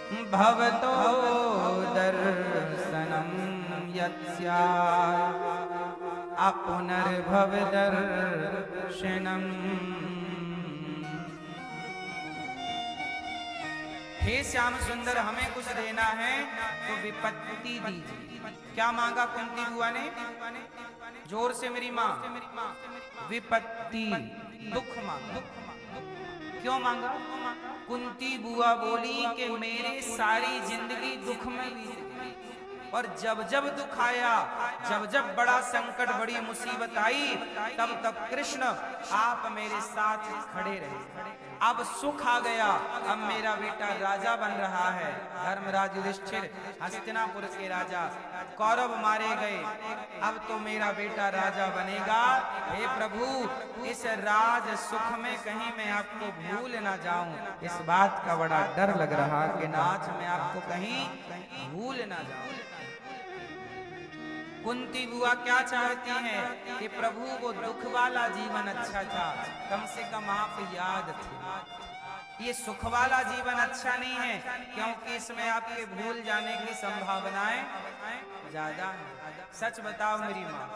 भवतो दर्शनम यत्स्यात् अपुनर्भवदर्शनम। हे श्याम सुंदर, हमें कुछ देना है तो विपत्ति दीजिए। क्या मांगा कुंती बुआ ने? जोर से मेरी माँ। विपत्ति, दुख मांगा। क्यों मांगा? कुंती बुआ बोली कि मेरी सारी जिंदगी दुख में बीत गई, और जब जब दुख आया, जब जब बड़ा संकट, बड़ी मुसीबत आई, तब तब कृष्ण आप मेरे साथ खड़े रहे। अब सुख आ गया, अब मेरा बेटा राजा बन रहा है। धर्मराज युधिष्ठिर हस्तिनापुर के राजा, कौरव मारे गए, अब तो मेरा बेटा राजा बनेगा। हे प्रभु, इस राज सुख में कहीं मैं आपको भूल ना जाऊं, इस बात का बड़ा डर लग रहा कि नाथ मैं आपको कहीं भूल ना जाऊं। कुंती बुआ क्या चाहती हैं कि प्रभु वो दुख वाला जीवन अच्छा था, कम से कम आप याद थे। ये सुख वाला जीवन अच्छा नहीं है, क्योंकि इसमें आपके भूल जाने की संभावनाएं ज्यादा है। सच बताओ मेरी माँ,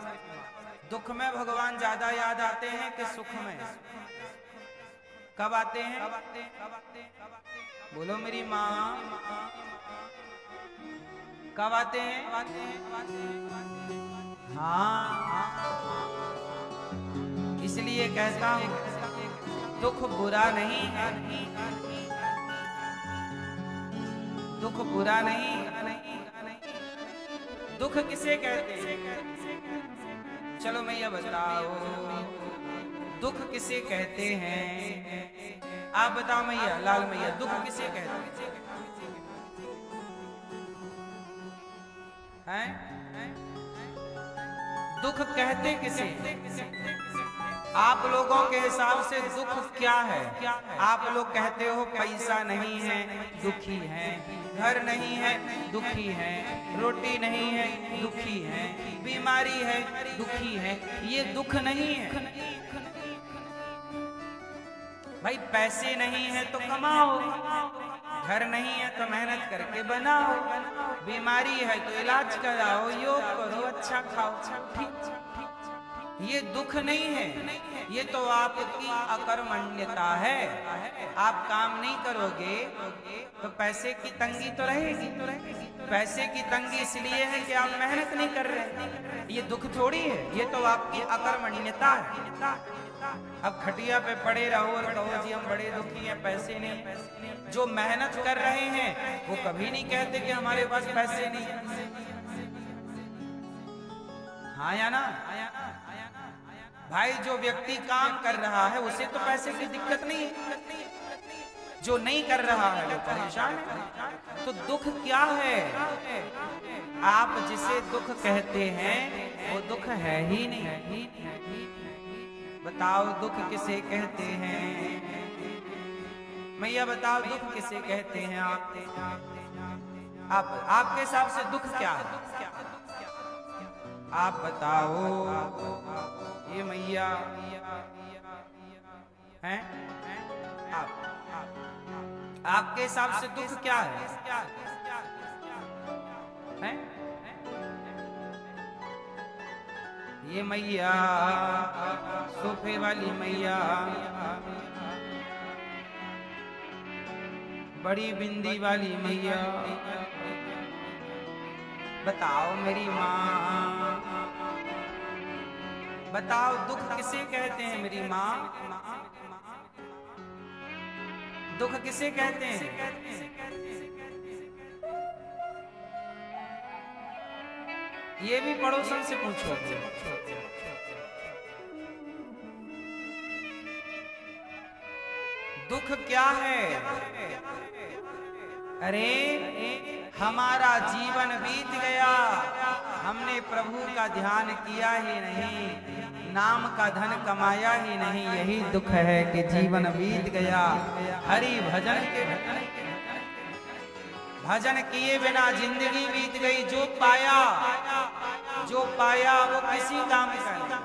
दुख में भगवान ज्यादा याद आते हैं कि सुख में? कब आते हैं? बोलो मेरी माँ, कब आते हैं? हाँ, इसलिए कहता हूं दुख बुरा नहीं है, दुख बुरा नहीं। दुख किसे कहते हैं? चलो मैया बताओ, दुख किसे कहते हैं? आप बताओ मैया, लाल मैया, दुख किसे कहते हैं? दुख कहते किसे? आप लोगों के हिसाब से दुख क्या है? आप लोग कहते हो पैसा नहीं है, दुखी है। घर नहीं है, दुखी है। रोटी नहीं है, दुखी है। बीमारी है, दुखी है। ये दुख नहीं है भाई। पैसे नहीं है तो कमाओ, घर नहीं है तो मेहनत करके बनाओ, बीमारी है तो इलाज कराओ, योग करो, अच्छा खाओ, ठीक। ये दुख नहीं है, ये तो आपकी अकर्मण्यता है। आप काम नहीं करोगे तो पैसे की तंगी तो रहेगी। पैसे की तंगी इसलिए है कि आप मेहनत नहीं कर रहे, ये दुख थोड़ी है, ये तो आपकी अकर्मण्यता है। अब खटिया पे पड़े रहो और कहो जी हम बड़े दुखी हैं, पैसे नहीं। जो मेहनत कर रहे हैं वो कभी नहीं कहते कि हमारे पास पैसे नहीं है। हाँ या ना भाई? जो व्यक्ति काम कर रहा है उसे तो पैसे की दिक्कत नहीं है, जो नहीं कर रहा है वो परेशान है। तो दुख क्या है? आप जिसे दुख कहते हैं वो दुख है ही नहीं। बताओ दुख किसे कहते हैं? मैया बताओ दुख किसे कहते हैं? आप आपके हिसाब से दुख क्या है? आप बताओ ये मैया हैं? आपके हिसाब से दुख क्या है? हैं? ये मैया, सोफे वाली मैया, बड़ी बिंदी वाली मैया, बताओ मेरी माँ, बताओ दुख किसे कहते हैं मेरी माँ? दुख किसे कहते हैं? ये भी पड़ोसन से पूछो। दुख क्या है? अरे हमारा जीवन बीत गया, हमने प्रभु का ध्यान किया ही नहीं, नाम का धन कमाया ही नहीं, यही दुख है कि जीवन बीत गया। हरि भजन के भजन किए बिना जिंदगी बीत गई। जो पाया वो किसी काम का नहीं।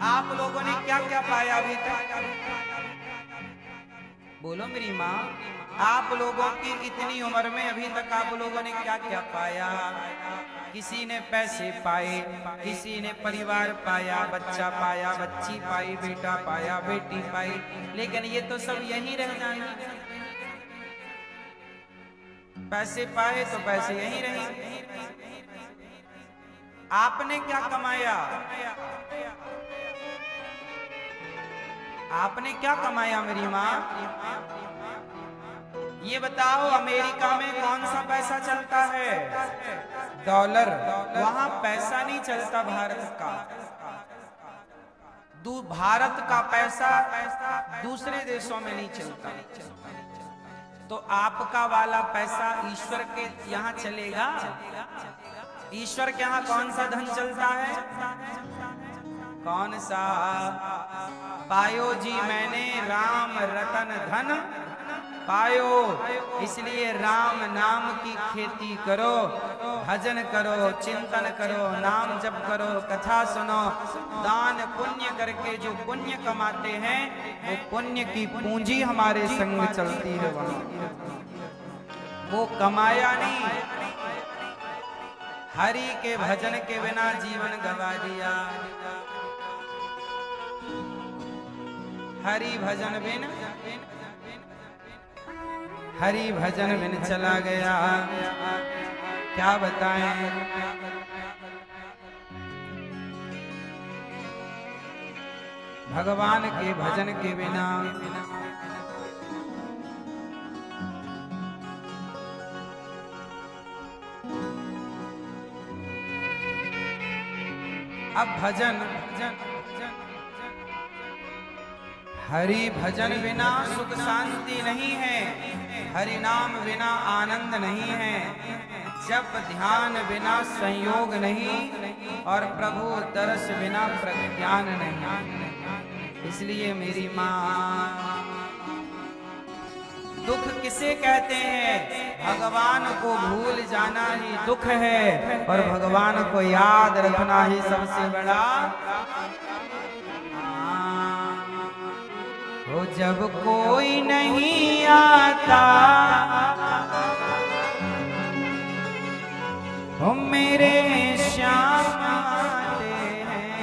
आप लोगों ने क्या क्या पाया अभी तक? बोलो मेरी माँ, आप लोगों की इतनी उम्र में अभी तक आप लोगों ने क्या क्या पाया? किसी ने पैसे पाए, किसी ने परिवार पाया, बच्चा पाया, बच्ची पाई, बेटा पाया, बेटी पाई, लेकिन ये तो सब यहीं रह जाएंगे। पैसे पाए तो पैसे यहीं रहे। आपने क्या कमाया? आपने क्या कमाया मेरी माँ? ये बताओ, अमेरिका में कौन सा पैसा चलता है? डॉलर। वहां पैसा नहीं चलता भारत का। भारत का पैसा दूसरे देशों में नहीं चलता। तो आपका वाला पैसा ईश्वर के यहाँ चलेगा। ईश्वर के यहाँ कौन सा धन चलता है? कौन सा? पायो जी मैंने राम रतन धन पायो, इसलिए राम नाम की खेती करो, भजन करो, चिंतन करो, नाम जप करो, कथा सुनो, दान पुण्य करके जो पुण्य कमाते हैं वो पुण्य की पूंजी हमारे संग चलती है। वहां वो कमाया नहीं, हरि के भजन के बिना जीवन गवा दिया। हरि भजन बिन, हरि भजन बिन चला गया। क्या बताएं? भगवान के भजन के बिना अब भजन, हरि भजन बिना सुख शांति नहीं है, हरि नाम बिना आनंद नहीं है, जप ध्यान बिना संयोग नहीं, और प्रभु दर्श बिना प्रज्ञान नहीं। इसलिए मेरी माँ, दुख किसे कहते हैं? भगवान को भूल जाना ही दुख है, और भगवान को याद रखना ही सबसे बड़ा। हो जब कोई नहीं आता, हो मेरे श्याम आते हैं,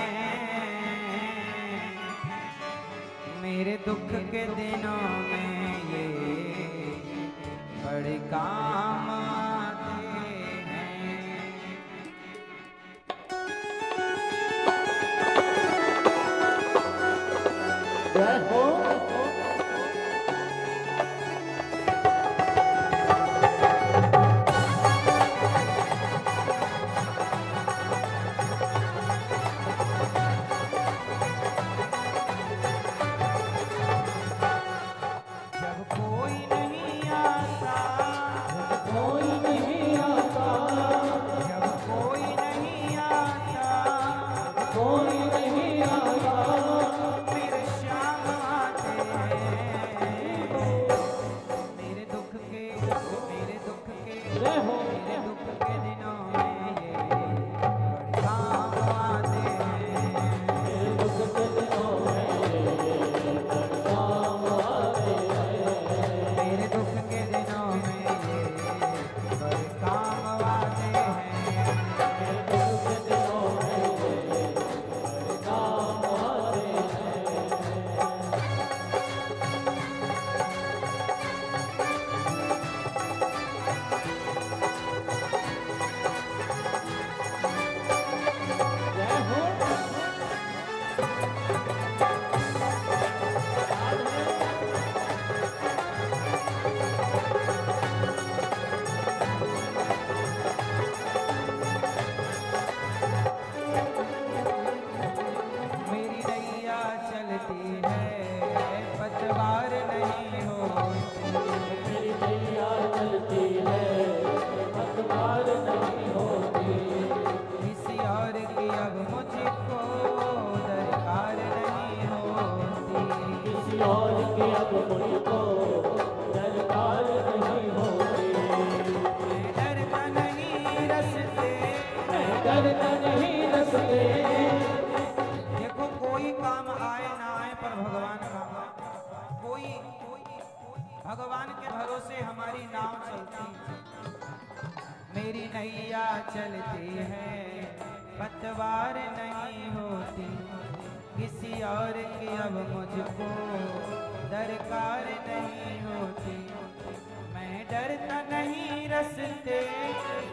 मेरे दुख के दिनों में ये बड़े काम आते हैं। जय हो। जब कोई नहीं आता, तेरी नैया चलती है पतवार नहीं होती, किसी और की अब मुझको दरकार नहीं होती। मैं डरता नहीं रस्ते,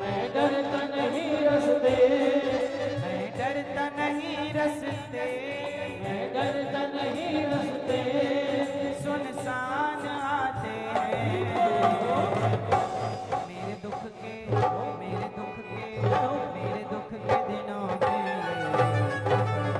मैं डरता नहीं रस्ते, मैं डरता नहीं रस्ते,